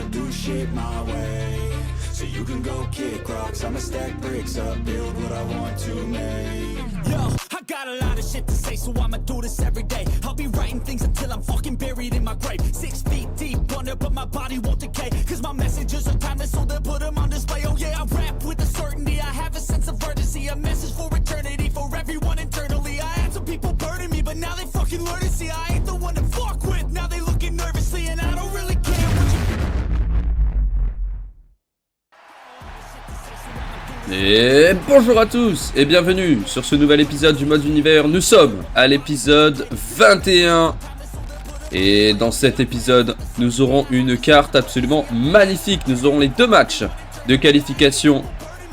I'ma do shit my way. So you can go kick rocks, I'ma stack bricks up, build what I want to make. Yo, I got a lot of shit to say, so I'ma do this every day. I'll be writing things until I'm fucking buried in my grave. 6 feet deep under, but my body won't decay. Cause my messages are timeless, so they'll put them on display. Oh yeah, I rap with a certainty, I have a sense of urgency. A message for eternity, for everyone internally. I had some people burning me, but now they fucking learn to see I ain't the one to fuck with. Now they looking nervously, and I don't really care what you... Et bonjour à tous et bienvenue sur ce nouvel épisode du mode univers. Nous sommes à l'épisode 21 et dans cet épisode nous aurons une carte absolument magnifique. Nous aurons les 2 matchs de qualification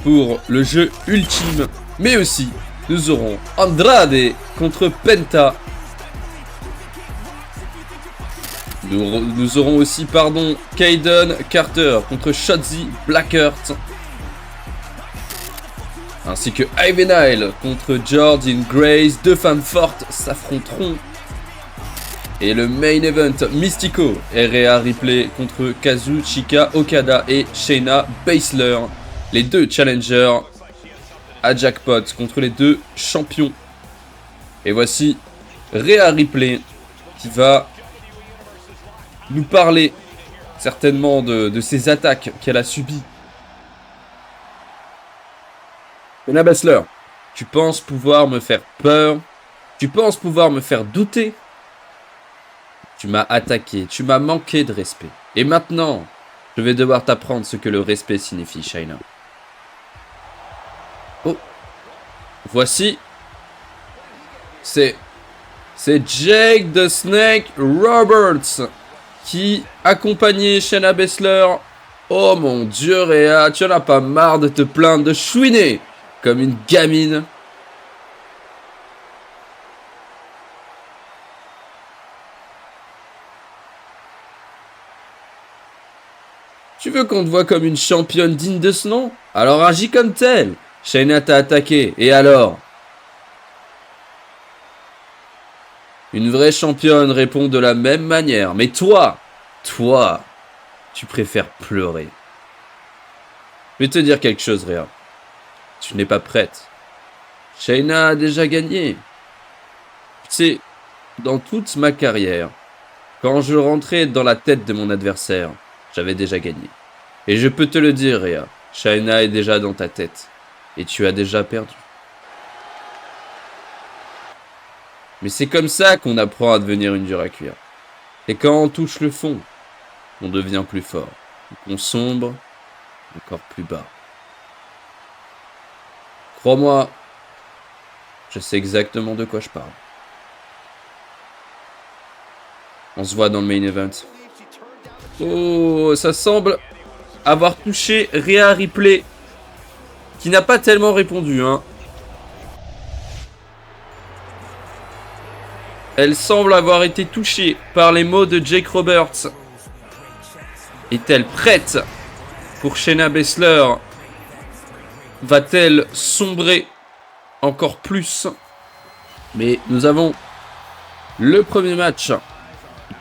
pour le jeu ultime, mais aussi nous aurons Andrade contre Penta. Nous aurons aussi Kaden Carter contre Shotzi Blackheart, ainsi que Ivanile contre Jordan Grace. 2 femmes fortes s'affronteront. Et le main event, Mystico et Rhea Ripley contre Kazuchika Okada et Shayna Baszler. Les 2 challengers à jackpot contre les 2 champions. Et voici Rhea Ripley qui va nous parler certainement de ces attaques qu'elle a subies. Shayna Baszler, tu penses pouvoir me faire peur? Tu penses pouvoir me faire douter? Tu m'as attaqué, tu m'as manqué de respect. Et maintenant, je vais devoir t'apprendre ce que le respect signifie, Shayna. Oh, voici. C'est Jake the Snake Roberts qui accompagnait Shayna Baszler. Oh mon Dieu, Rhea, tu en as pas marre de te plaindre, de chouiner comme une gamine? Tu veux qu'on te voie comme une championne digne de ce nom? Alors agis comme telle. Shayna t'a attaqué, et alors? Une vraie championne répond de la même manière. Mais toi, tu préfères pleurer. Je vais te dire quelque chose, Rhea. Tu n'es pas prête. Shayna a déjà gagné. Tu sais, dans toute ma carrière, quand je rentrais dans la tête de mon adversaire, j'avais déjà gagné. Et je peux te le dire, Rhea, Shayna est déjà dans ta tête. Et tu as déjà perdu. Mais c'est comme ça qu'on apprend à devenir une dure à cuire. Et quand on touche le fond, on devient plus fort. On sombre encore plus bas. Crois-moi, je sais exactement de quoi je parle. On se voit dans le main event. Oh, ça semble avoir touché Rhea Ripley, qui n'a pas tellement répondu, hein. Elle semble avoir été touchée par les mots de Jake Roberts. Est-elle prête pour Shayna Baszler? Va-t-elle sombrer encore plus? Mais nous avons le premier match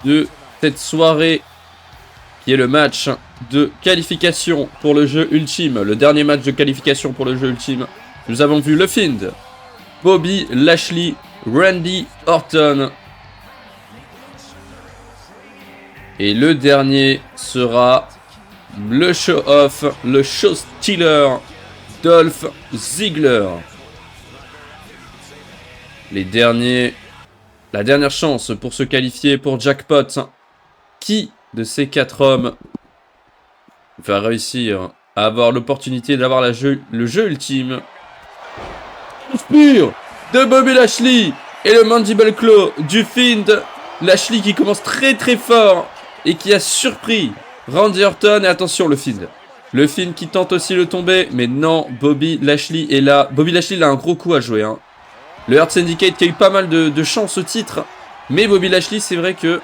de cette soirée, qui est le match de qualification pour le jeu ultime. Le dernier match de qualification pour le jeu ultime. Nous avons vu le Fiend, Bobby Lashley, Randy Orton. Et le dernier sera le show-off, le show-stealer, Dolph Ziggler. La dernière chance pour se qualifier pour jackpot. Qui de ces 4 hommes va réussir à avoir l'opportunité d'avoir le jeu ultime? Inspire de Bobby Lashley et le Mandible Claw du Fiend. Lashley qui commence très très fort et qui a surpris Randy Orton. Et attention, le Fiend. Le Fiend qui tente aussi le tomber, mais non, Bobby Lashley est là. Bobby Lashley il a un gros coup à jouer, hein. Le Hurt Syndicate qui a eu pas mal de chance au titre, mais Bobby Lashley, c'est vrai que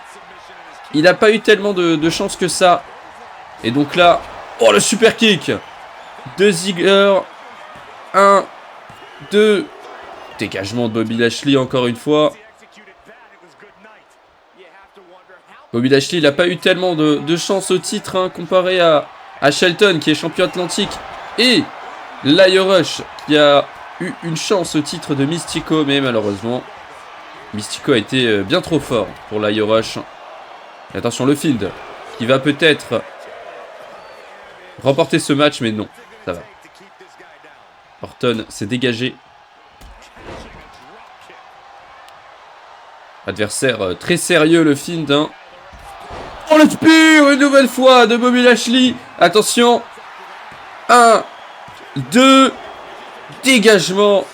il n'a pas eu tellement de chance que ça. Et donc là, oh, le super kick de Ziggler. 1, 2. Dégagement de Bobby Lashley encore une fois. Bobby Lashley, il n'a pas eu tellement de chance au titre hein, comparé à Shelton qui est champion atlantique et Lio Rush qui a eu une chance au titre de Mystico, mais malheureusement Mystico a été bien trop fort pour Lio Rush. Et attention le Fiend qui va peut-être remporter ce match, mais non, ça va. Orton s'est dégagé. Adversaire très sérieux le Fiend hein. Oh le spear une nouvelle fois de Bobby Lashley. Attention. 1, 2. Dégagement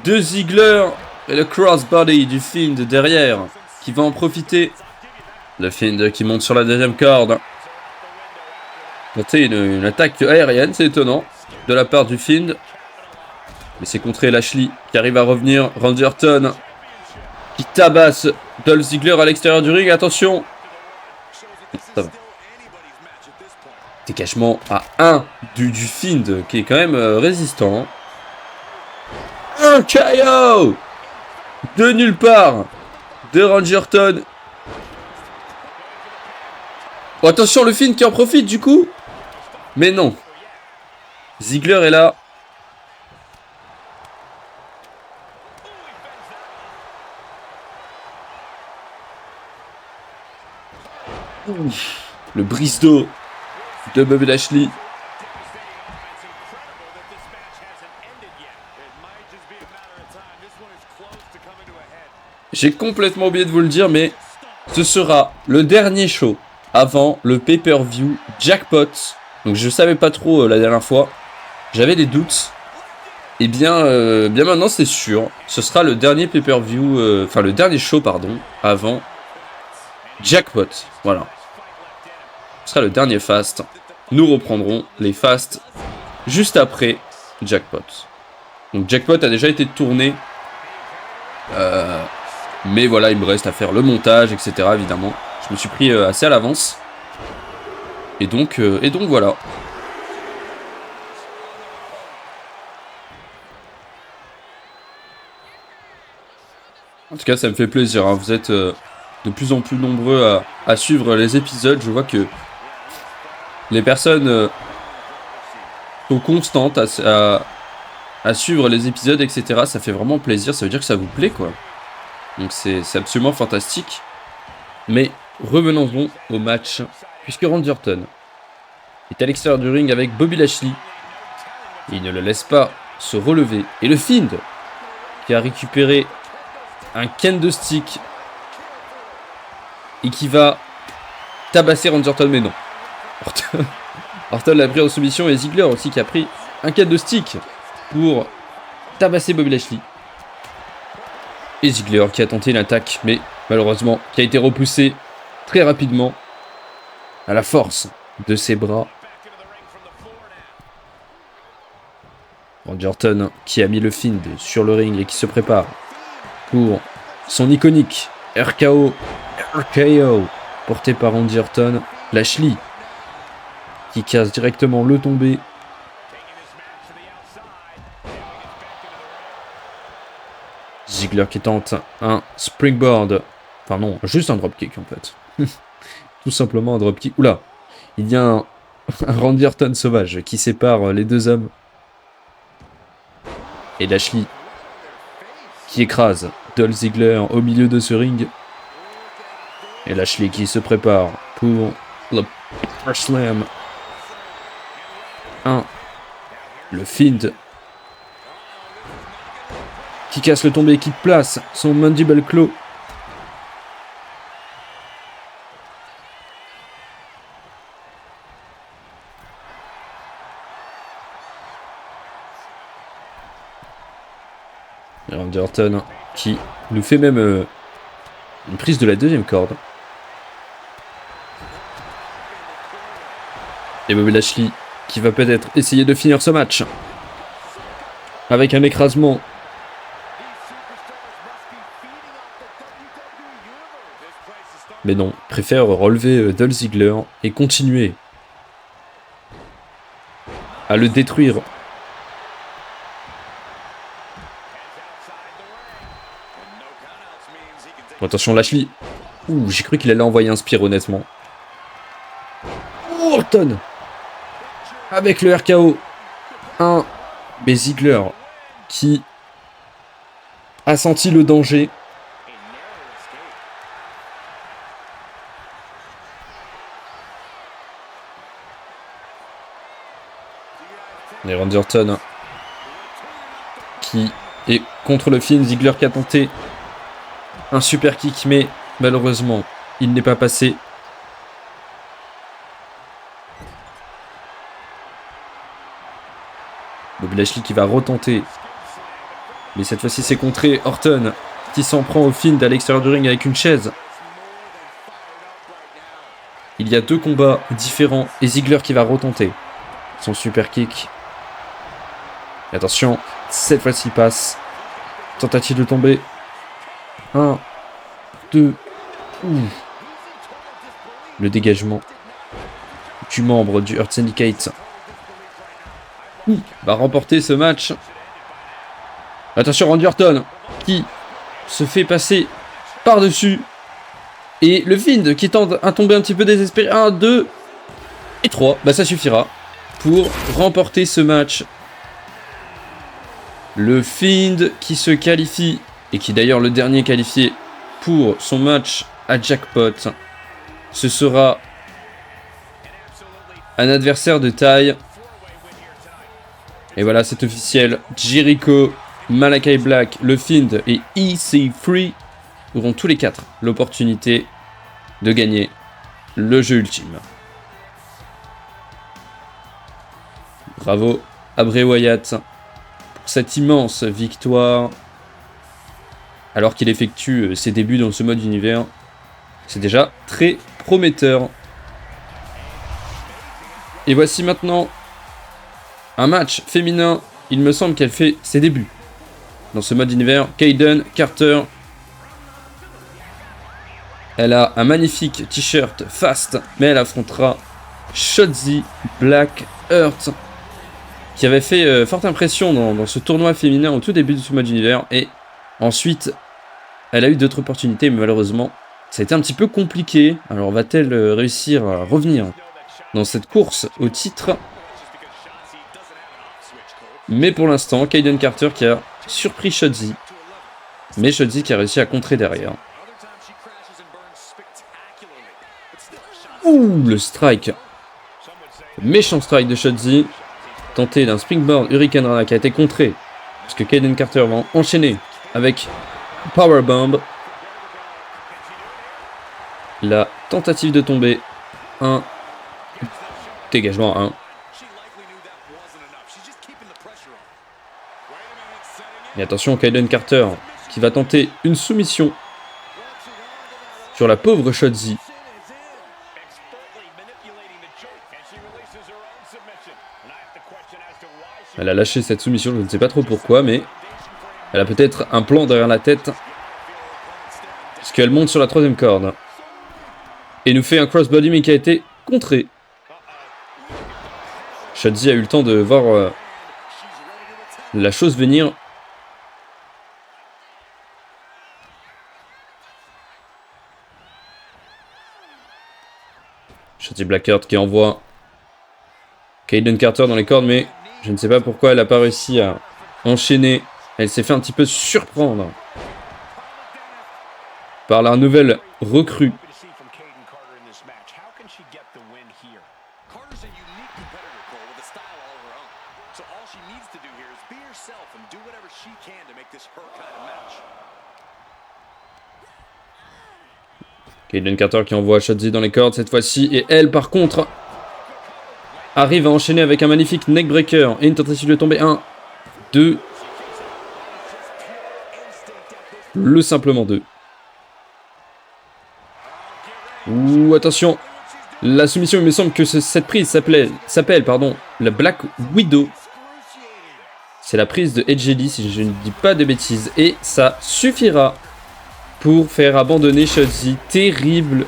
de Ziggler. Et le crossbody du Fiend derrière. Qui va en profiter. Le Fiend qui monte sur la deuxième corde. Notez une attaque aérienne, c'est étonnant. De la part du Fiend. Mais c'est contré Lashley qui arrive à revenir. Randy Orton qui tabasse Dolph Ziggler à l'extérieur du ring. Attention. Ça va. Dégagement à 1 du Fiend qui est quand même résistant. Un KO de nulle part de Randy Orton. Oh, attention le Fiend qui en profite du coup. Mais non. Ziggler est là. Le brise-dos de Bobby Lashley. J'ai complètement oublié de vous le dire, mais ce sera le dernier show avant le pay-per-view Jackpot. Donc je savais pas trop la dernière fois. J'avais des doutes. Et bien maintenant c'est sûr. Ce sera le dernier pay-per-view, enfin le dernier show pardon, avant Jackpot. Voilà. Ce sera le dernier fast. Nous reprendrons les fasts juste après Jackpot. Donc Jackpot a déjà été tourné. Mais voilà, il me reste à faire le montage, etc. Évidemment. Je me suis pris assez à l'avance. Et donc voilà. En tout cas, ça me fait plaisir. Hein. Vous êtes de plus en plus nombreux à suivre les épisodes. Je vois que les personnes sont constantes à suivre les épisodes, etc. Ça fait vraiment plaisir. Ça veut dire que ça vous plaît, quoi. Donc c'est absolument fantastique. Mais revenons au match. Puisque Randy Orton est à l'extérieur du ring avec Bobby Lashley. Il ne le laisse pas se relever. Et le Fiend qui a récupéré un kendo stick et qui va tabasser Randy Orton, mais non. Orton l'a pris en soumission et Ziggler aussi qui a pris un kendo stick pour tabasser Bobby Lashley. Et Ziggler qui a tenté une attaque, mais malheureusement qui a été repoussé très rapidement à la force de ses bras. Randy Orton qui a mis le Fiend sur le ring et qui se prépare pour son iconique RKO porté par Randy Orton. Lashley qui casse directement le tombé. Ziggler qui tente un springboard. Enfin non, juste un dropkick en fait. Tout simplement un dropkick. Oula, il y a un Randy Orton sauvage qui sépare les deux hommes. Et Lashley qui écrase Dolph Ziggler au milieu de ce ring. Et Lashley qui se prépare pour le Power Slam. 1. Le Fiend qui casse le tombé, qui place son Mandible Claw. Et Randy Orton qui nous fait même une prise de la deuxième corde. Et Bobby Lashley qui va peut-être essayer de finir ce match avec un écrasement. Mais non, préfère relever Dolph Ziggler et continuer à le détruire. Attention Lashley. Ouh, j'ai cru qu'il allait envoyer un spear, honnêtement. Oh, Orton avec le RKO. Mais Ziggler qui a senti le danger. Et Randy Orton qui est contre le Fiend. Ziggler qui a tenté un super kick, mais malheureusement, il n'est pas passé. Bobby Lashley qui va retenter. Mais cette fois-ci, c'est contré. Orton qui s'en prend au Fiend à l'extérieur du ring avec une chaise. Il y a 2 combats différents. Et Ziggler qui va retenter son super kick. Et attention, cette fois-ci il passe. Tentative de tomber. 1, 2. Le dégagement du membre du Hurt Syndicate va remporter ce match. Attention, Randy Orton qui se fait passer par-dessus. Et le Fiend qui tente à tomber un petit peu désespéré. 1, 2 et 3. Bah ça suffira pour remporter ce match. Le Fiend qui se qualifie et qui est d'ailleurs le dernier qualifié pour son match à Jackpot. Ce sera un adversaire de taille. Et voilà, c'est officiel. Jericho, Malakai Black, le Fiend et EC3 auront tous les 4 l'opportunité de gagner le jeu ultime. Bravo à Bray Wyatt pour cette immense victoire. Alors qu'il effectue ses débuts dans ce mode univers, c'est déjà très prometteur. Et voici maintenant un match féminin. Il me semble qu'elle fait ses débuts dans ce mode univers. Kayden Carter. Elle a un magnifique t-shirt Fast, mais elle affrontera Shotzi Blackheart, qui avait fait forte impression dans ce tournoi féminin au tout début de ce mode univers. Et ensuite, elle a eu d'autres opportunités, mais malheureusement, ça a été un petit peu compliqué. Alors va-t-elle réussir à revenir dans cette course au titre? Mais pour l'instant, Kayden Carter qui a surpris Shotzi. Mais Shotzi qui a réussi à contrer derrière. Ouh, le strike. Méchant strike de Shotzi. Tenté d'un springboard Hurricane Rana qui a été contré. Parce que Kayden Carter va enchaîner avec Powerbomb. La tentative de tomber. 1. Dégagement 1. Et attention, Kayden Carter qui va tenter une soumission sur la pauvre Shotzi. Elle a lâché cette soumission, je ne sais pas trop pourquoi, mais elle a peut-être un plan derrière la tête. Parce qu'elle monte sur la 3e corde. Et nous fait un crossbody, mais qui a été contré. Shotzi a eu le temps de voir la chose venir. Shotzi Blackheart qui envoie Kayden Carter dans les cordes, mais je ne sais pas pourquoi elle n'a pas réussi à enchaîner. Elle s'est fait un petit peu surprendre par la nouvelle recrue. Kayden Carter qui envoie Shotzi dans les cordes cette fois-ci. Et elle, par contre, arrive à enchaîner avec un magnifique neckbreaker. Et une tentative de tomber. 1, 2. Le simplement 2. Ouh, attention. La soumission, il me semble que cette prise s'appelle la Black Widow. C'est la prise de Edge Lee, si je ne dis pas de bêtises. Et ça suffira pour faire abandonner Shotzi. Terrible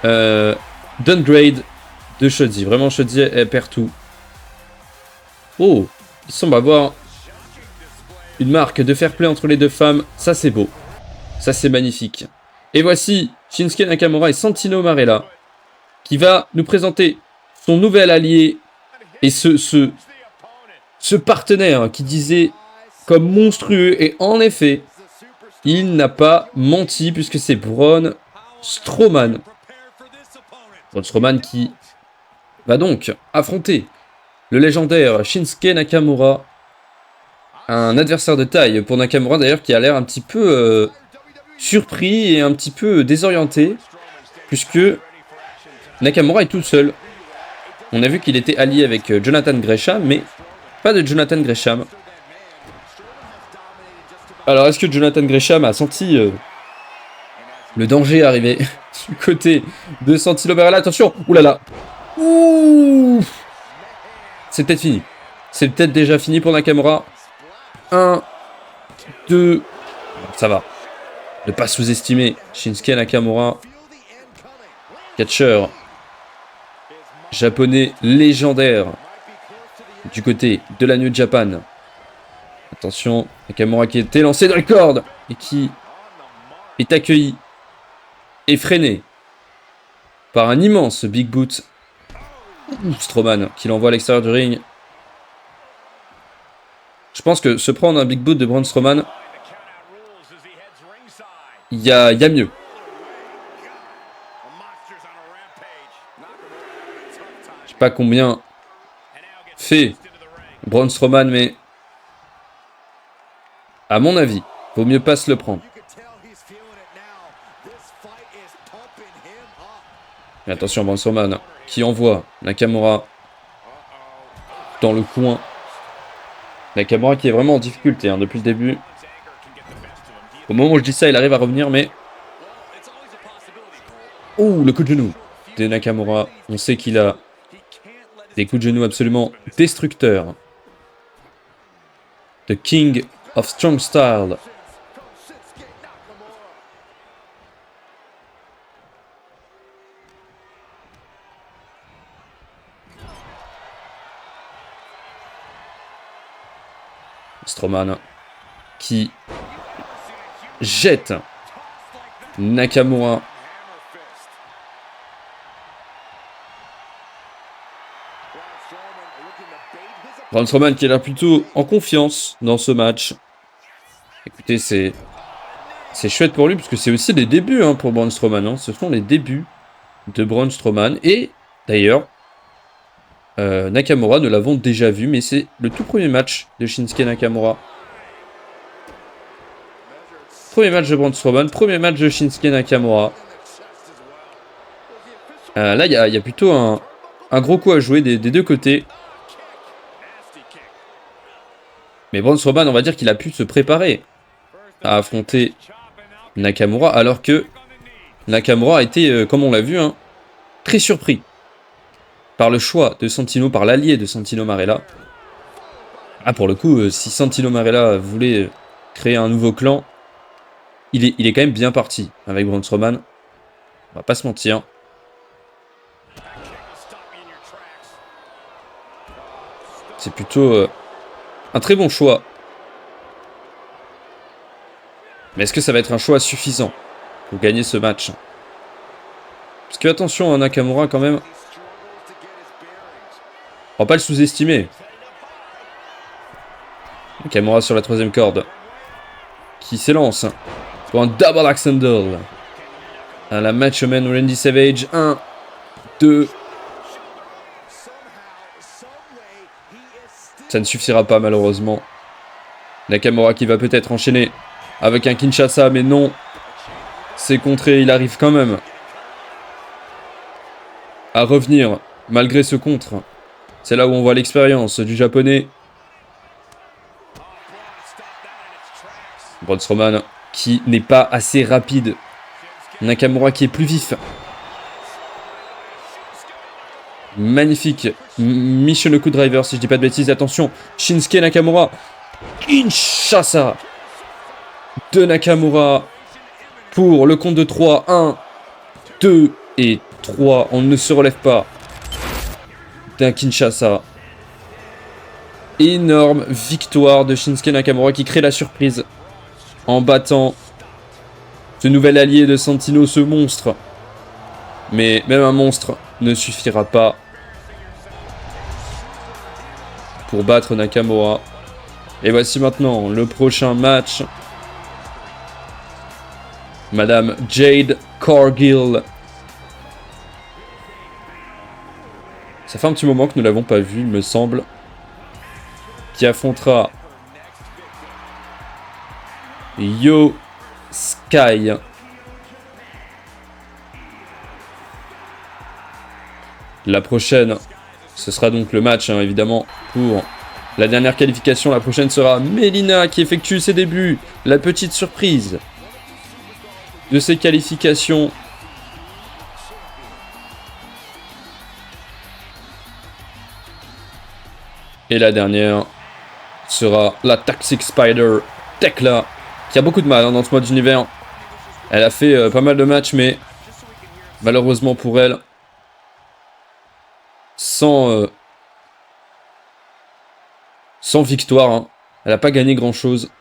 downgrade de Shotzi. Vraiment, Shotzi, elle perd tout. Oh, il semble avoir une marque de fair play entre les deux femmes. Ça, c'est beau. Ça, c'est magnifique. Et voici Shinsuke Nakamura et Santino Marella, qui va nous présenter son nouvel allié et ce partenaire qui disait comme monstrueux. Et en effet, il n'a pas menti puisque c'est Braun Strowman. Braun Strowman qui va donc affronter le légendaire Shinsuke Nakamura. Un adversaire de taille pour Nakamura d'ailleurs qui a l'air un petit peu surpris et un petit peu désorienté. Puisque Nakamura est tout seul. On a vu qu'il était allié avec Jonathan Gresham, mais pas de Jonathan Gresham. Alors est-ce que Jonathan Gresham a senti le danger arriver du côté de Santino Marella? Attention, oulala. Ouh, c'est peut-être fini. C'est peut-être déjà fini pour Nakamura. 1, 2, ça va. Ne pas sous-estimer Shinsuke Nakamura, catcheur japonais légendaire du côté de la New Japan. Attention, Nakamura qui était lancé dans les cordes et qui est accueilli et freiné par un immense big boot. Strowman qui l'envoie à l'extérieur du ring. Je pense que se prendre un big boot de Braun Strowman, il y a mieux. Je sais pas combien fait Braun Strowman, mais à mon avis, vaut mieux pas se le prendre. Mais attention, Braun Strowman qui envoie Nakamura dans le coin. Nakamura qui est vraiment en difficulté depuis le début. Au moment où je dis ça, il arrive à revenir, mais... Ouh, le coup de genou de Nakamura. On sait qu'il a des coups de genou absolument destructeurs. The King of Strong Style. Strowman qui jette Nakamura. Braun Strowman qui est là plutôt en confiance dans ce match. Écoutez, c'est chouette pour lui, parce que c'est aussi les débuts pour Braun Strowman. Ce sont les débuts de Braun Strowman. Et d'ailleurs, Nakamura, nous l'avons déjà vu, mais c'est le tout premier match de Shinsuke Nakamura. Premier match de Braun Strowman, premier match de Shinsuke Nakamura. Là, il y a plutôt un gros coup à jouer des deux côtés. Mais Braun Strowman, on va dire qu'il a pu se préparer à affronter Nakamura, alors que Nakamura a été, comme on l'a vu, très surpris par le choix de Santino, par l'allié de Santino Marella. Ah, pour le coup, si Santino Marella voulait créer un nouveau clan, il est quand même bien parti avec Braun Strowman. On va pas se mentir. C'est plutôt un très bon choix. Mais est-ce que ça va être un choix suffisant pour gagner ce match? Parce que attention à Nakamura quand même. On va pas le sous-estimer. Nakamura sur la troisième corde. Qui s'élance pour un double axe handle. À la Macho Man Randy Savage. 1, 2. Ça ne suffira pas malheureusement. Nakamura qui va peut-être enchaîner avec un Kinshasa, mais non. C'est contré, il arrive quand même à revenir malgré ce contre. C'est là où on voit l'expérience du japonais. Braun Strowman qui n'est pas assez rapide. Nakamura qui est plus vif. Magnifique Michinoku Driver, si je dis pas de bêtises. Attention, Shinsuke Nakamura. Kinshasa de Nakamura pour le compte de 3. 1, 2 et 3. On ne se relève pas d'un Kinshasa. Ce nouvel allié de Santino, ce monstre. Mais même un monstre ne suffira pas pour battre Nakamura. Et voici maintenant le prochain match. Madame Jade Cargill. Ça fait un petit moment que nous ne l'avons pas vu, il me semble. Qui affrontera Io Sky. La prochaine, ce sera donc le match, hein, évidemment, pour la dernière qualification. La prochaine sera Melina qui effectue ses débuts. La petite surprise de ces qualifications. Et la dernière sera la Toxic Spider, Tekla, qui a beaucoup de mal, hein, dans ce mode univers. Elle a fait pas mal de matchs, mais malheureusement pour elle, sans victoire, hein. Elle n'a pas gagné grand chose.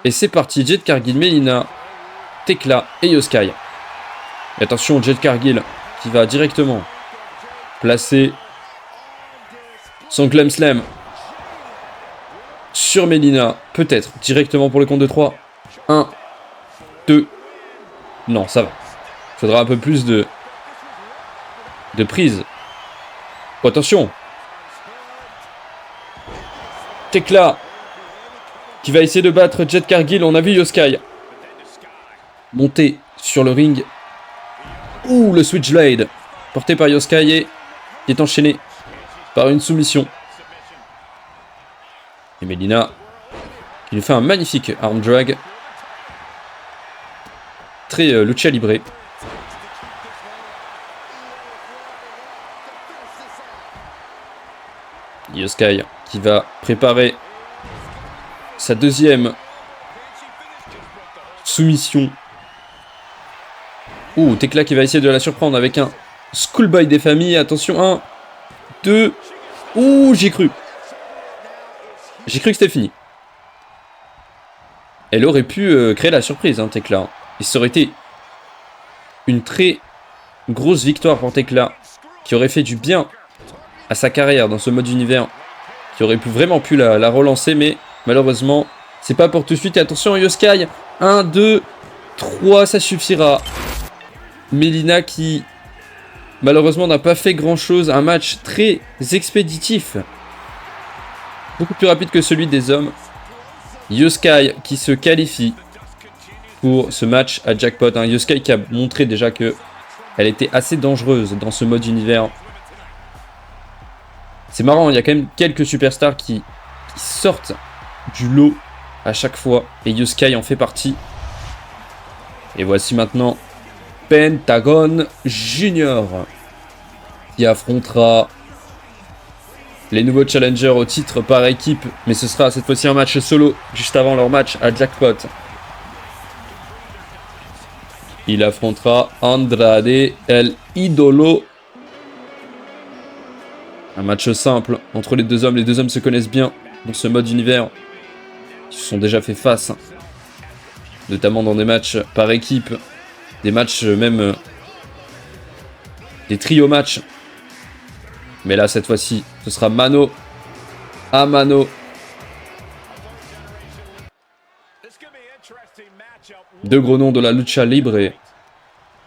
Et c'est parti, Jade Cargill, Melina, Tekla et Io Sky. Et attention, Jade Cargill qui va directement placer son Glam Slam sur Melina, peut-être directement pour le compte de 3. 1, 2. Non, ça va. Il faudra un peu plus de prise. Oh, attention. Tekla qui va essayer de battre Jade Cargill. On a vu Io Sky monter sur le ring. Ouh, le Switchblade porté par Io Sky et qui est enchaîné par une soumission. Et Melina qui lui fait un magnifique arm drag. Très lucha libre. Io Sky qui va préparer sa deuxième soumission. Ouh, Tekla qui va essayer de la surprendre avec un Schoolboy des familles. Attention, 1, 2. Ouh, j'y ai cru. J'ai cru que c'était fini. Elle aurait pu créer la surprise, hein, Tekla. Et ça aurait été une très grosse victoire pour Tekla, qui aurait fait du bien à sa carrière dans ce mode univers, qui aurait vraiment pu la relancer, mais malheureusement, c'est pas pour tout de suite. Et attention, Io Sky, 1, 2, 3, ça suffira. Melina qui, malheureusement, n'a pas fait grand-chose. Un match très expéditif. Beaucoup plus rapide que celui des hommes. Io Sky qui se qualifie pour ce match à jackpot. Io Sky qui a montré déjà que elle était assez dangereuse dans ce mode univers. C'est marrant, il y a quand même quelques superstars qui sortent du lot à chaque fois. Et Io Sky en fait partie. Et voici maintenant Pentagon Junior qui affrontera les nouveaux challengers au titre par équipe. Mais ce sera cette fois-ci un match solo juste avant leur match à jackpot. Il affrontera Andrade El Idolo. Un match simple entre les deux hommes. Les deux hommes se connaissent bien dans ce mode univers. Ils se sont déjà fait face. Notamment dans des matchs par équipe. Des matchs même... des trio matchs. Mais là, cette fois-ci, ce sera mano à mano. Deux gros noms de la lucha libre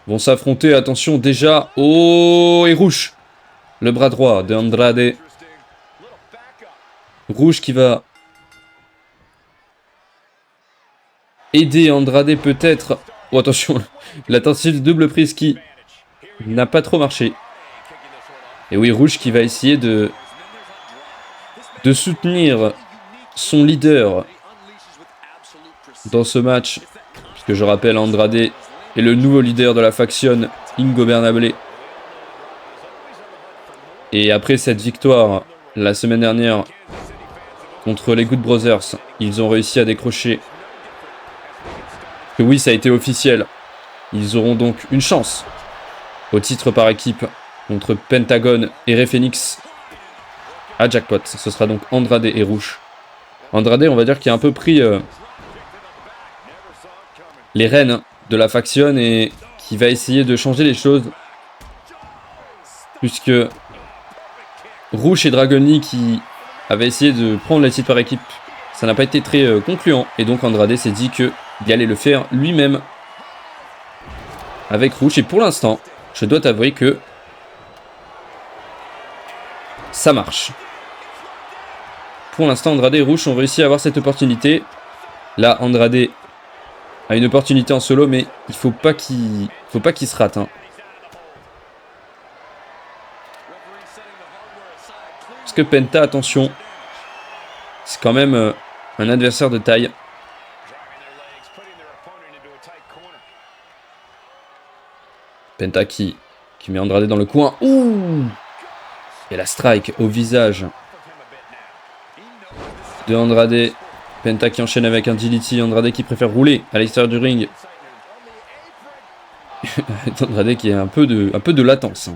vont s'affronter. Attention, déjà. Oh, et Rouge. Le bras droit de Andrade. Rouge qui va aider Andrade peut-être. Oh, attention. La tentative de double prise qui n'a pas trop marché. Et oui, Rouge qui va essayer de soutenir son leader dans ce match. Puisque je rappelle, Andrade est le nouveau leader de la faction Ingobernable. Et après cette victoire, la semaine dernière, contre les Good Brothers, ils ont réussi à décrocher que oui, ça a été officiel. Ils auront donc une chance au titre par équipe contre Pentagon et Rey Fénix à jackpot. Ce sera donc Andrade et Rouge. Andrade, on va dire, qui a un peu pris les rênes de la faction et qui va essayer de changer les choses. Puisque Rush et Dragon Lee qui avaient essayé de prendre les titres par équipe, ça n'a pas été très concluant. Et donc Andrade s'est dit qu'il allait le faire lui-même avec Rush. Et pour l'instant, je dois t'avouer que ça marche. Pour l'instant, Andrade et Rush ont réussi à avoir cette opportunité. Là, Andrade a une opportunité en solo, mais il faut pas qu'il se rate. Hein. Parce que Penta, attention, c'est quand même un adversaire de taille. Penta qui met Andrade dans le coin. Ouh! Et la strike au visage de Andrade. Penta qui enchaîne avec un DDT. Andrade qui préfère rouler à l'extérieur du ring. Andrade qui a un peu de latence.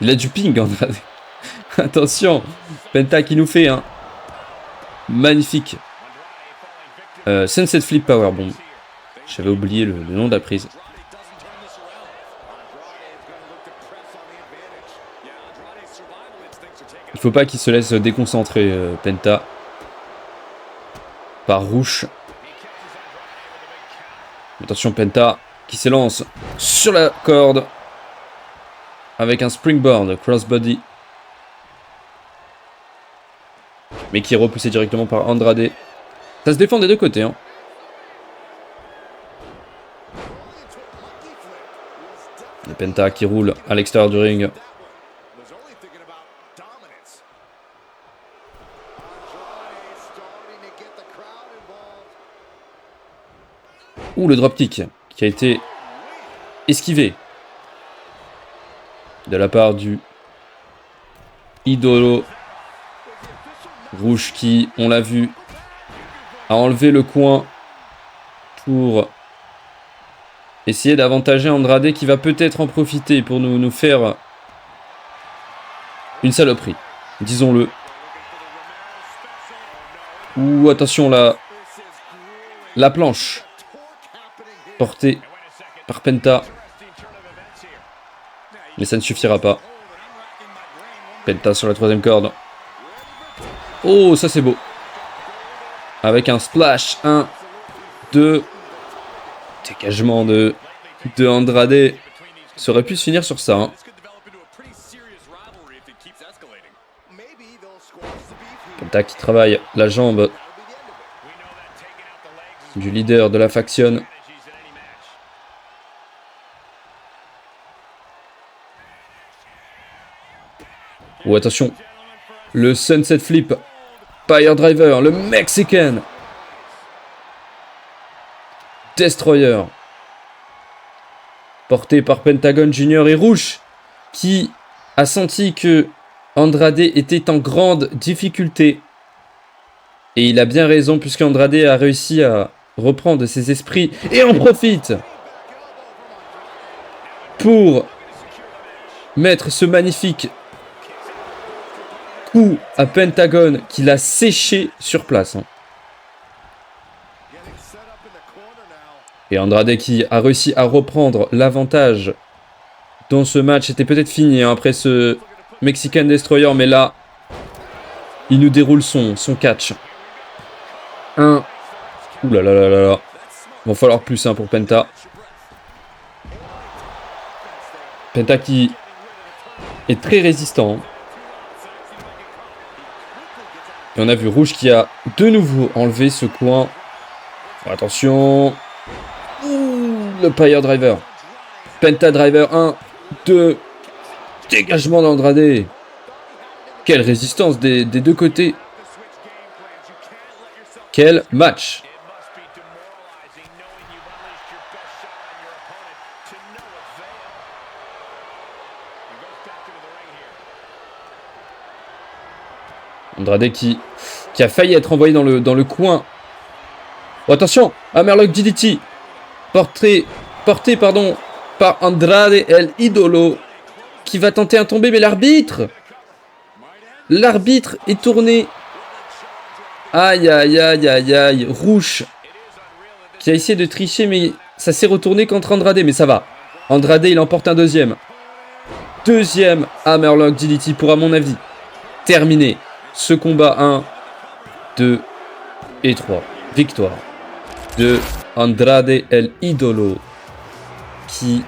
Il a du ping, Andrade. Attention, Penta qui nous fait un magnifique Sunset Flip Powerbomb. J'avais oublié le nom de la prise. Il faut pas qu'il se laisse déconcentrer, Penta. Par Rush. Attention, Penta qui s'élance sur la corde. Avec un springboard, crossbody. Mais qui est repoussé directement par Andrade. Ça se défend des deux côtés. Hein. Et Penta qui roule à l'extérieur du ring. Ouh, le dropkick qui a été esquivé de la part du Idolo. Rush qui, on l'a vu, a enlevé le coin pour essayer d'avantager Andrade qui va peut-être en profiter pour nous faire une saloperie, disons-le. Ouh, attention la planche portée par Penta. Mais ça ne suffira pas. Penta sur la troisième corde. Oh, ça c'est beau. Avec un splash. 1, 2. Dégagement de Andrade. Ça aurait pu se finir sur ça. Hein. Penta qui travaille la jambe du leader de la faction. Oh, attention. Le Sunset Flip. Fire Driver. Le Mexican. Destroyer. Porté par Pentagon Junior et Rush. Qui a senti que Andrade était en grande difficulté. Et il a bien raison puisque Andrade a réussi à reprendre ses esprits. Et en profite. Pour mettre ce magnifique coup à Pentagon qui l'a séché sur place. Hein. Et Andrade qui a réussi à reprendre l'avantage dans ce match. C'était peut-être fini hein, après ce Mexican Destroyer. Mais là, il nous déroule son catch. Ouh là là là là là. Il va falloir plus hein, pour Penta. Penta qui est très résistant. Et on a vu Rush qui a de nouveau enlevé ce coin. Attention. Ouh, le Fire Driver. Penta Driver 1, 2. Dégagement d'Andrade. Quelle résistance des deux côtés. Quel match. Andrade qui a failli être envoyé dans le coin. Oh, attention, Hammerlock DDT. Porté par Andrade El Idolo. Qui va tenter un tombé, mais l'arbitre est tourné Aïe, aïe, aïe, aïe, aïe. Rouge qui a essayé de tricher, mais ça s'est retourné contre Andrade, mais ça va. Andrade, il emporte un deuxième. Deuxième Hammerlock DDT pour, à mon avis, terminer ce combat. 1, 2 et 3. Victoire de Andrade El Idolo, qui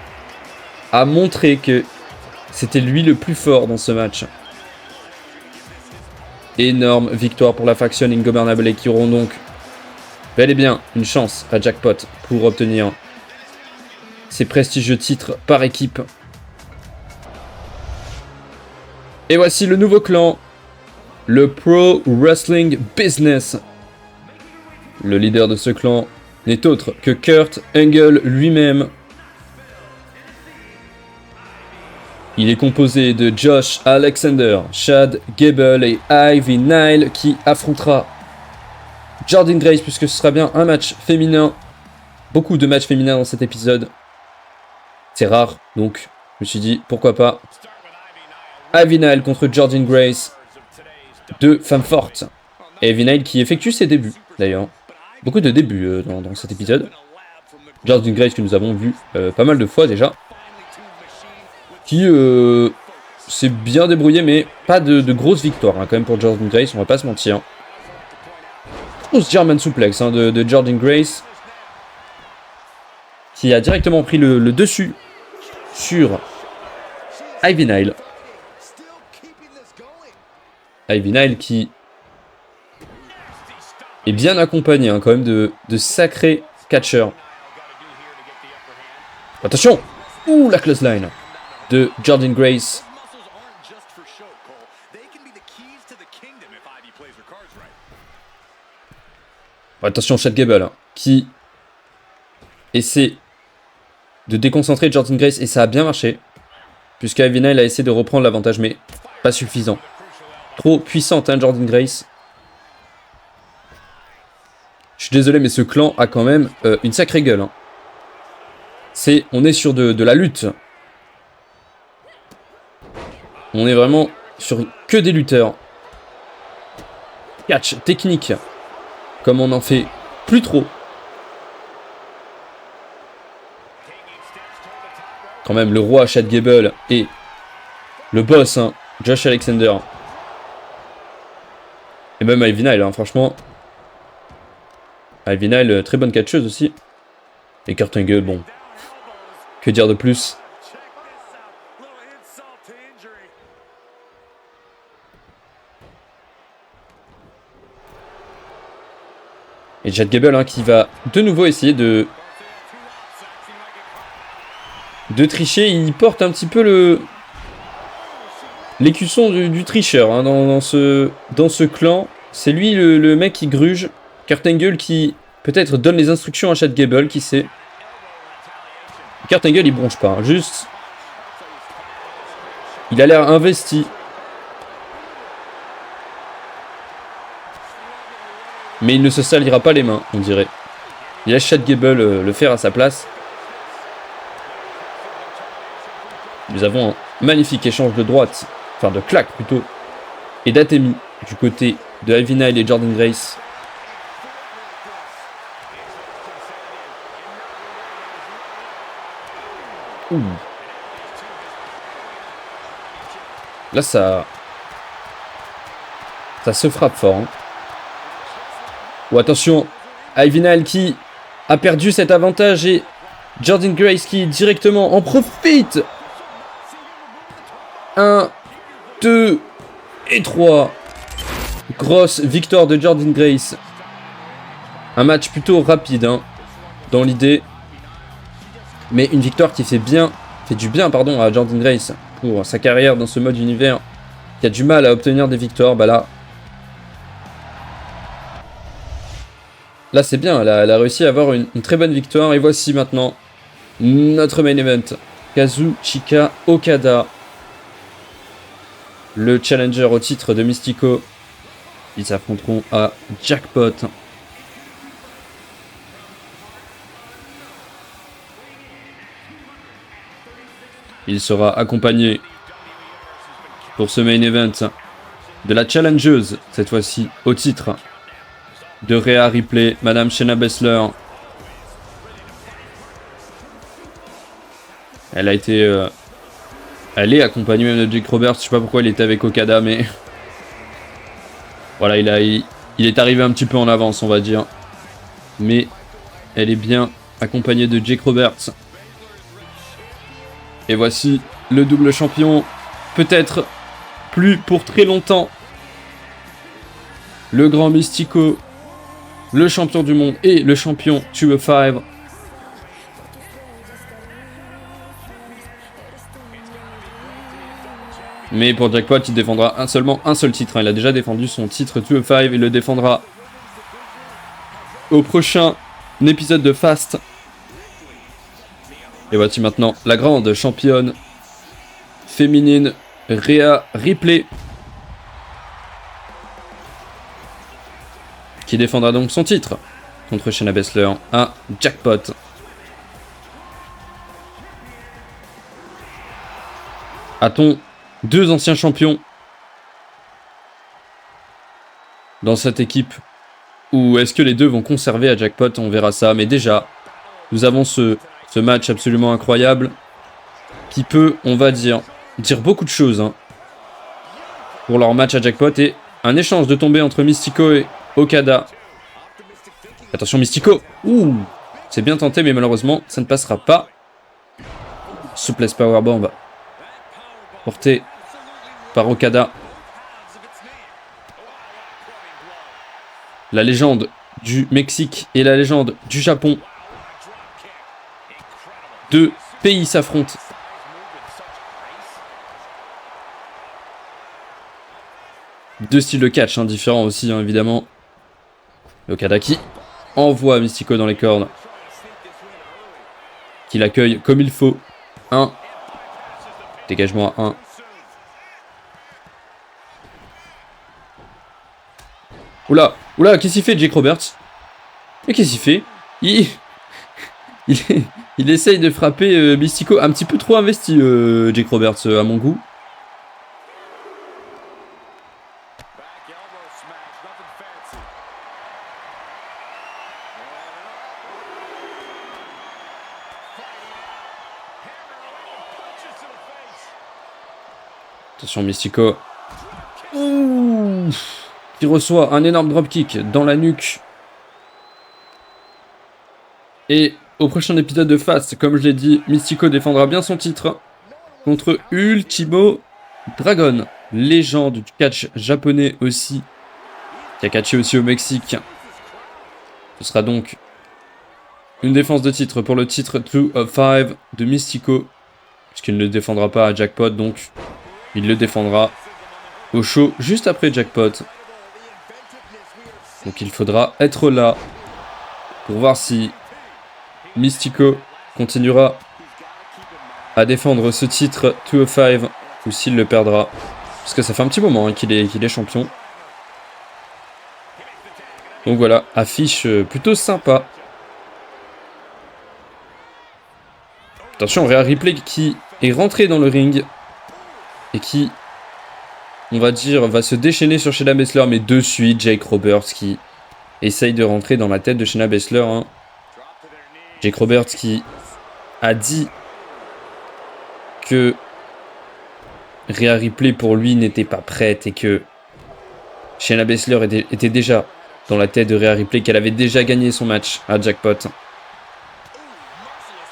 a montré que c'était lui le plus fort dans ce match. Énorme victoire pour la faction Ingobernable, qui auront donc bel et bien une chance à Jackpot pour obtenir ces prestigieux titres par équipe. Et voici le nouveau clan, le Pro Wrestling Business. Le leader de ce clan n'est autre que Kurt Angle lui-même. Il est composé de Josh Alexander, Chad Gable et Ivy Nile, qui affrontera Jordynne Grace, puisque ce sera bien un match féminin. Beaucoup de matchs féminins dans cet épisode. C'est rare, donc je me suis dit pourquoi pas. Ivy Nile contre Jordynne Grace. Deux femmes fortes. Et Ivy Nile qui effectue ses débuts, d'ailleurs. Beaucoup de débuts dans cet épisode. Jordynne Grace que nous avons vu pas mal de fois déjà. Qui s'est bien débrouillé, mais pas de grosses victoires quand même pour Jordynne Grace, on va pas se mentir. Grosse German suplex de Jordynne Grace, qui a directement pris le dessus sur Ivy Nile. Ivy Nile qui est bien accompagné quand même de sacrés catcheurs. Attention! Ouh, la clothesline de Jordynne Grace. Attention, Chad Gable qui essaie de déconcentrer Jordynne Grace, et ça a bien marché, puisque Ivy Nile a essayé de reprendre l'avantage, mais pas suffisant. Trop puissante, Jordynne Grace. Je suis désolé, mais ce clan a quand même une sacrée gueule. On est sur de la lutte. On est vraiment sur que des lutteurs. Catch, technique. Comme on n'en fait plus trop. Quand même, le roi Chad Gable et le boss, Josh Alexander. Et même Ivy Nile, franchement. Ivy Nile, très bonne catcheuse aussi. Et Kurt Angle, bon. Que dire de plus? Et Chad Gable qui va de nouveau essayer de tricher. Il porte un petit peu l'écusson du tricheur dans ce clan. C'est lui le mec qui gruge. Kurt Angle qui peut-être donne les instructions à Chad Gable, qui sait. Kurt Angle il bronche pas, juste il a l'air investi. Mais il ne se salira pas les mains, on dirait. Il laisse Chad Gable le faire à sa place. Nous avons un magnifique échange de droite, enfin de claque plutôt, et d'Atemi du côté de Ivy Nile et Jordynne Grace. Ouh. Là ça se frappe fort. Oh, attention, Ivy Nile qui a perdu cet avantage et Jordynne Grace qui directement en profite. 1, 2 et 3. Grosse victoire de Jordynne Grace. Un match plutôt rapide dans l'idée. Mais une victoire qui fait du bien à Jordynne Grace pour sa carrière dans ce mode univers, qui a du mal à obtenir des victoires. Là c'est bien, elle a réussi à avoir une très bonne victoire. Et voici maintenant notre main event. Kazuchika Okada, le challenger au titre de Mystico. Ils s'affronteront à Jackpot. Il sera accompagné pour ce main event de la challengeuse, cette fois-ci au titre, de Rhea Ripley, Madame Shayna Baszler. Elle a été... elle est accompagnée même de Jake Roberts. Je sais pas pourquoi il était avec Okada, mais... voilà, il est arrivé un petit peu en avance, on va dire. Mais elle est bien accompagnée de Jake Roberts. Et voici le double champion. Peut-être plus pour très longtemps. Le grand Mystico. Le champion du monde et le champion 205. Mais pour Jackpot, il défendra seulement un seul titre. Il a déjà défendu son titre 205. Il le défendra au prochain épisode de Fast. Et voici maintenant la grande championne féminine Rhea Ripley, qui défendra donc son titre contre Shayna Baszler à Jackpot. A-t-on deux anciens champions dans cette équipe, ou est-ce que les deux vont conserver à Jackpot? On verra ça, mais déjà nous avons ce match absolument incroyable qui peut, on va dire beaucoup de choses pour leur match à Jackpot, et un échange de tombées entre Mystico et Okada. Attention Mystico, ouh, c'est bien tenté mais malheureusement ça ne passera pas. Suplex Powerbomb porté par Okada. La légende du Mexique et la légende du Japon. Deux pays s'affrontent. Deux styles de catch différents aussi, évidemment. Okada qui envoie Mystico dans les cordes. Qui l'accueille comme il faut. 1. Dégagement à 1. Oula, oula, qu'est-ce qu'il fait Jake Roberts? Et qu'est-ce qu'il fait? Il essaye de frapper Mystico. Un petit peu trop investi, Jake Roberts, à mon goût. Attention Mystico. Ouh, qui reçoit un énorme dropkick dans la nuque. Et au prochain épisode de Fast, comme je l'ai dit, Mystico défendra bien son titre contre Ultimo Dragon, légende du catch japonais aussi, qui a catché aussi au Mexique. Ce sera donc une défense de titre pour le titre 2 of 5 de Mystico, puisqu'il ne le défendra pas à Jackpot, donc il le défendra au show juste après Jackpot. Donc il faudra être là pour voir si Mystico continuera à défendre ce titre 2 of 5 ou s'il le perdra. Parce que ça fait un petit moment qu'il est champion. Donc voilà, affiche plutôt sympa. Attention, Rhea Ripley qui est rentré dans le ring et qui, on va dire, va se déchaîner sur Shayna Baszler, mais de suite Jake Roberts qui essaye de rentrer dans la tête de Shayna Baszler. Jake Roberts qui a dit que Rhea Ripley pour lui n'était pas prête et que Shayna Baszler était déjà dans la tête de Rhea Ripley, qu'elle avait déjà gagné son match à Jackpot.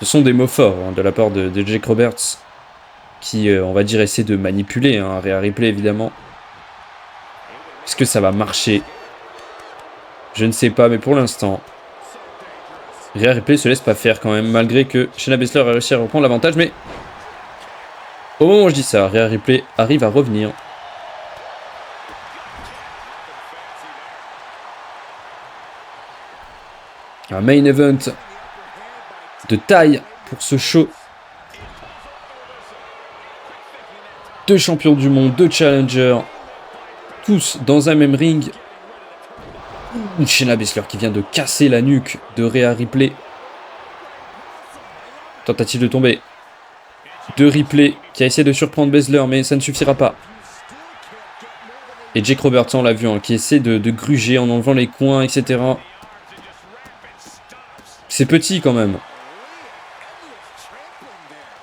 Ce sont des mots forts de la part de Jake Roberts qui, on va dire, essaie de manipuler Rhea Ripley évidemment. Est-ce que ça va marcher? Je ne sais pas, mais pour l'instant Rhea Ripley se laisse pas faire quand même, malgré que Shayna Baszler a réussi à reprendre l'avantage, mais au moment où je dis ça, Rhea Ripley arrive à revenir. Un main event de taille pour ce show. Deux champions du monde, deux challengers, tous dans un même ring. Shayna Baszler qui vient de casser la nuque de Rhea Ripley. Tentative de tomber de Ripley qui a essayé de surprendre Baszler, mais ça ne suffira pas. Et Jake Roberts, on l'a vu, hein, qui essaie de gruger en enlevant les coins, etc. C'est petit quand même.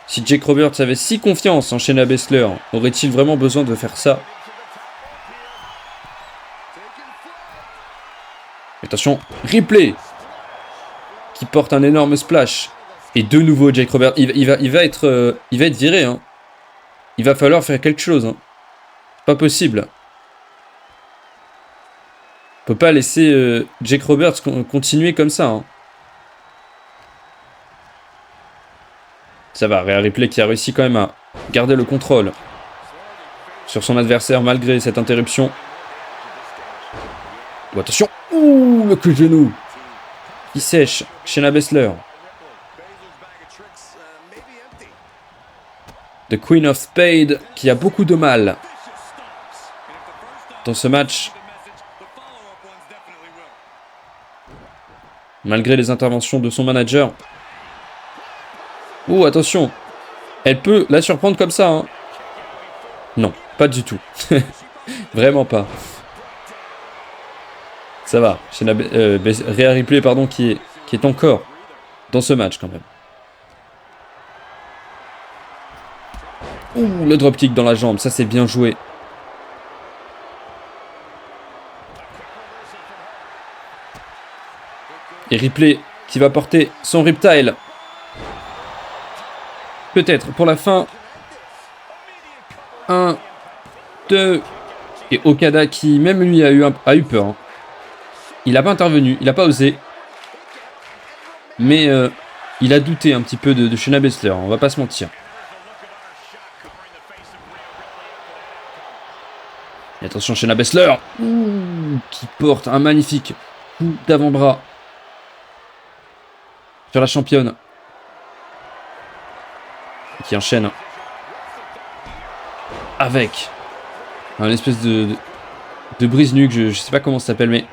Si Jake Roberts avait si confiance en Shayna Baszler, aurait-il vraiment besoin de faire ça? Attention, Ripley qui porte un énorme splash. Et de nouveau Jake Roberts, il va être viré. Hein. Il va falloir faire quelque chose. Hein. Pas possible. On peut pas laisser Jake Roberts continuer comme ça. Hein. Ça va, Rhea Ripley qui a réussi quand même à garder le contrôle sur son adversaire malgré cette interruption. Oh, attention. Ouh, le coup de genou qui sèche Shayna Baszler. The Queen of Spades qui a beaucoup de mal dans ce match. Malgré les interventions de son manager. Oh, attention. Elle peut la surprendre comme ça. Hein. Non, pas du tout. Vraiment pas. Ça va. Rhea Ripley, pardon, qui est encore dans ce match quand même. Ouh, le dropkick dans la jambe. Ça, c'est bien joué. Et Ripley qui va porter son Riptile. Peut-être pour la fin. 1, 2. Et Okada qui, même lui, a eu peur. Hein. Il n'a pas intervenu, il n'a pas osé. Mais il a douté un petit peu de Shayna Baszler, on va pas se mentir. Et attention, Shayna Baszler qui porte un magnifique coup d'avant-bras sur la championne. Qui enchaîne avec un espèce de brise-nuque, je sais pas comment ça s'appelle, mais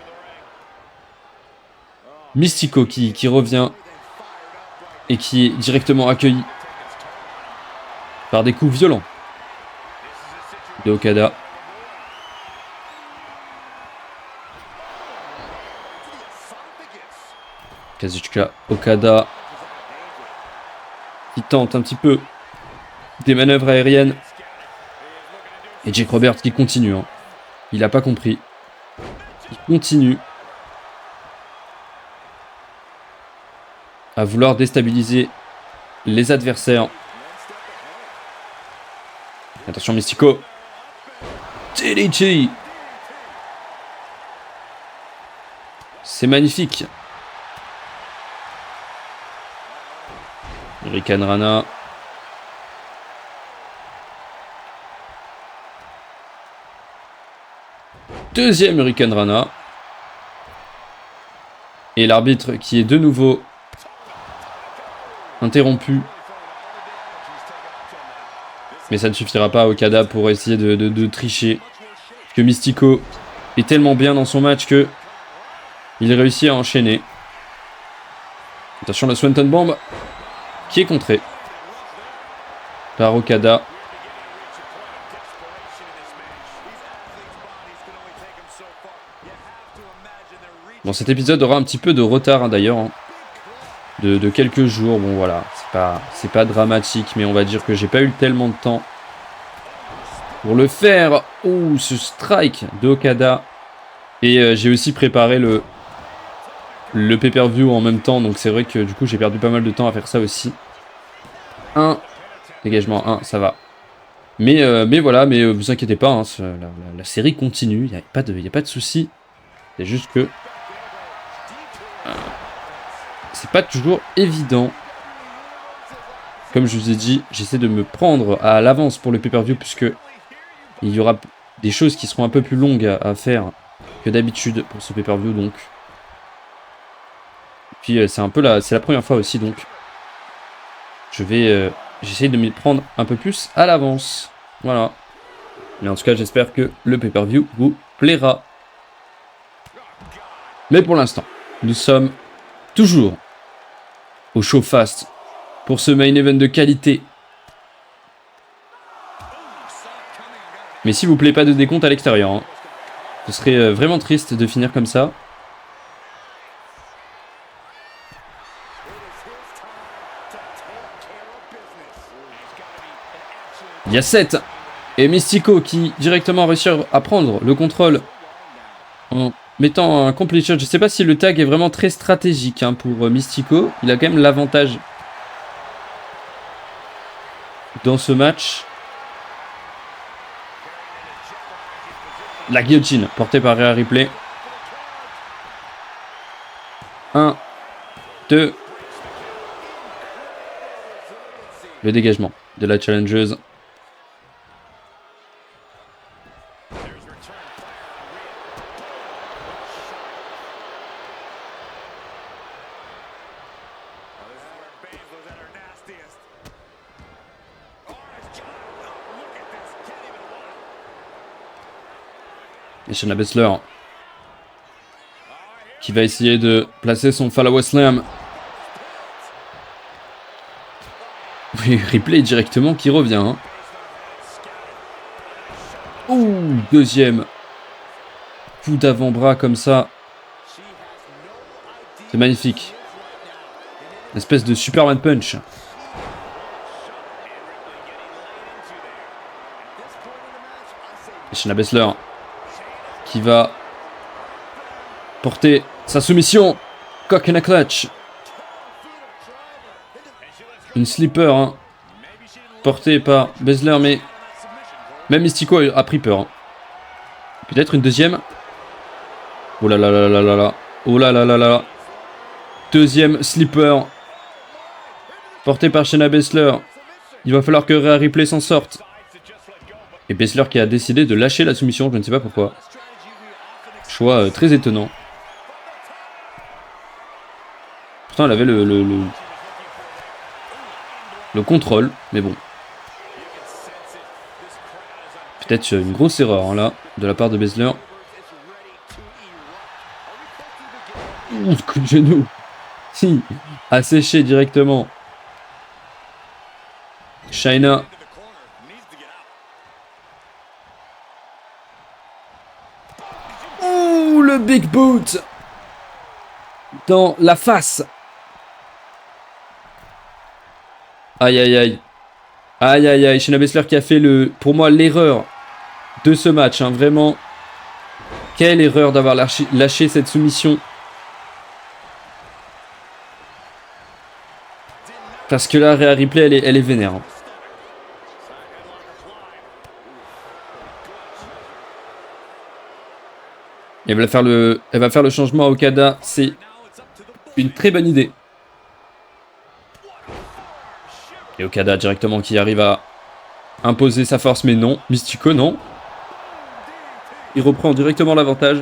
Mystico qui revient et qui est directement accueilli par des coups violents de Okada. Kazuchika Okada qui tente un petit peu des manœuvres aériennes. Et Jake Roberts qui continue. Hein. Il n'a pas compris. Il continue à vouloir déstabiliser les adversaires. Attention Mystico. TDT. C'est magnifique. Hurricane Rana. Deuxième Hurricane Rana. Et l'arbitre qui est de nouveau interrompu. Mais ça ne suffira pas à Okada pour essayer de tricher. Que Mystico est tellement bien dans son match que il réussit à enchaîner. Attention, le Swanton Bomb qui est contré par Okada. Bon, cet épisode aura un petit peu de retard hein, d'ailleurs. Hein. De quelques jours. Bon voilà, c'est pas dramatique, mais on va dire que j'ai pas eu tellement de temps pour le faire. Oh, ce strike de Okada. Et j'ai aussi préparé le pay-per-view en même temps, donc c'est vrai que du coup j'ai perdu pas mal de temps à faire ça aussi. 1, dégagement 1, ça va. Mais voilà, mais vous inquiétez pas, hein, la série continue, il n'y a pas de souci. C'est juste que c'est pas toujours évident. Comme je vous ai dit, j'essaie de me prendre à l'avance pour le pay-per-view, puisque il y aura des choses qui seront un peu plus longues à faire que d'habitude pour ce pay-per-view, donc. Puis c'est la première fois aussi, donc j'essaie de m'y prendre un peu plus à l'avance. Voilà. Mais en tout cas, j'espère que le pay-per-view vous plaira. Mais pour l'instant, nous sommes toujours au show fast pour ce main event de qualité. Mais s'il vous plaît, pas de décompte à l'extérieur. Hein. Ce serait vraiment triste de finir comme ça. Il y a 7. Et Mystico qui directement réussit à prendre le contrôle en mettant un complete shot. Je sais pas si le tag est vraiment très stratégique hein, pour Mystico. Il a quand même l'avantage dans ce match. La guillotine portée par Rhea Ripley. 1, 2. Le dégagement de la challengeuse. Et Shayna Baszler qui va essayer de placer son follow slam. Oui, Ripley directement qui revient. Hein. Ouh, deuxième coup d'avant-bras comme ça. C'est magnifique. Une espèce de Superman Punch. Et Shayna Baszler qui va porter sa soumission. Cock and a clutch. Une slipper hein, portée par Baszler, mais même Mystico a pris peur. Hein. Peut-être une deuxième. Oh là là là là là là. Oh là là là là. Deuxième slipper portée par Shayna Baszler. Il va falloir que Rhea Ripley s'en sorte. Et Baszler qui a décidé de lâcher la soumission, je ne sais pas pourquoi. Choix très étonnant. Pourtant elle avait le contrôle, mais bon. Peut-être une grosse erreur hein, là, de la part de Baszler. Ouh, coup de genou. Si, asséché directement. Shayna. Ouh, le big boot dans la face. Aïe aïe aïe. Aïe aïe aïe. Shayna Baszler qui a fait pour moi l'erreur de ce match. Hein, vraiment. Quelle erreur d'avoir lâché cette soumission. Parce que là, Rhea Ripley, elle est vénère. Hein. Elle va faire le changement à Okada. C'est une très bonne idée. Et Okada directement qui arrive à imposer sa force, mais non. Mystico, non. Il reprend directement l'avantage.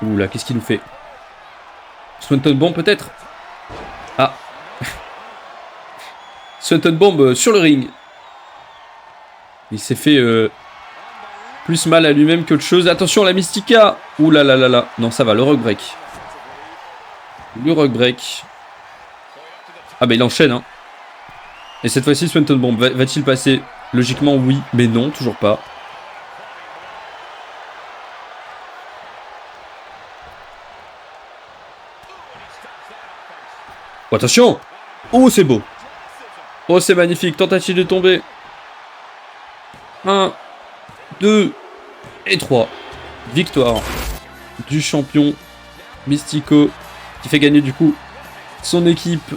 Ouh là, qu'est-ce qu'il nous fait? Swanton Bomb peut-être? Ah. Swanton Bomb sur le ring. Il s'est fait plus mal à lui-même qu'autre chose. Attention, la Mystica. Ouh là là là là. Non, ça va, le Rock Break. Le Rock Break. Ah bah il enchaîne hein. Et cette fois-ci Swanton Bomb va-t-il passer? Logiquement oui, mais non, toujours pas. Oh, attention. Oh c'est beau. Oh c'est magnifique, tentative de tomber. 1, 2 et 3. Victoire du champion Mystico qui fait gagner du coup son équipe.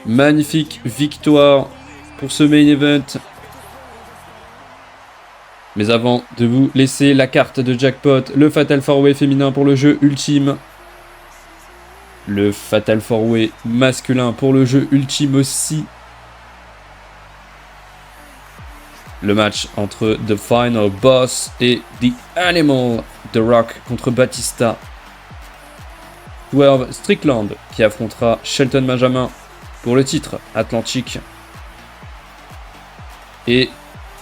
Magnifique victoire pour ce main event. Mais avant de vous laisser la carte de jackpot, le Fatal 4-Way féminin pour le jeu ultime. Le Fatal 4-Way masculin pour le jeu ultime aussi. Le match entre The Final Boss et The Animal, The Rock contre Batista. 12 Strickland qui affrontera Shelton Benjamin pour le titre Atlantique. Et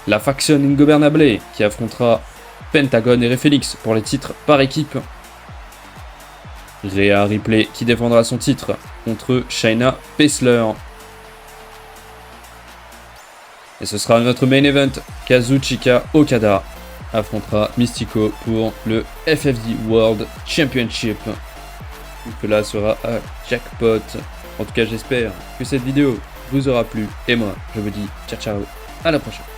la faction Ingobernable qui affrontera Pentagon et Rey Félix pour les titres par équipe. Rhea Ripley qui défendra son titre contre Shayna Baszler. Et ce sera notre main event, Kazuchika Okada affrontera Mystico pour le FFD World Championship. Cela sera un jackpot. En tout cas, j'espère que cette vidéo vous aura plu. Et moi, je vous dis ciao ciao, à la prochaine.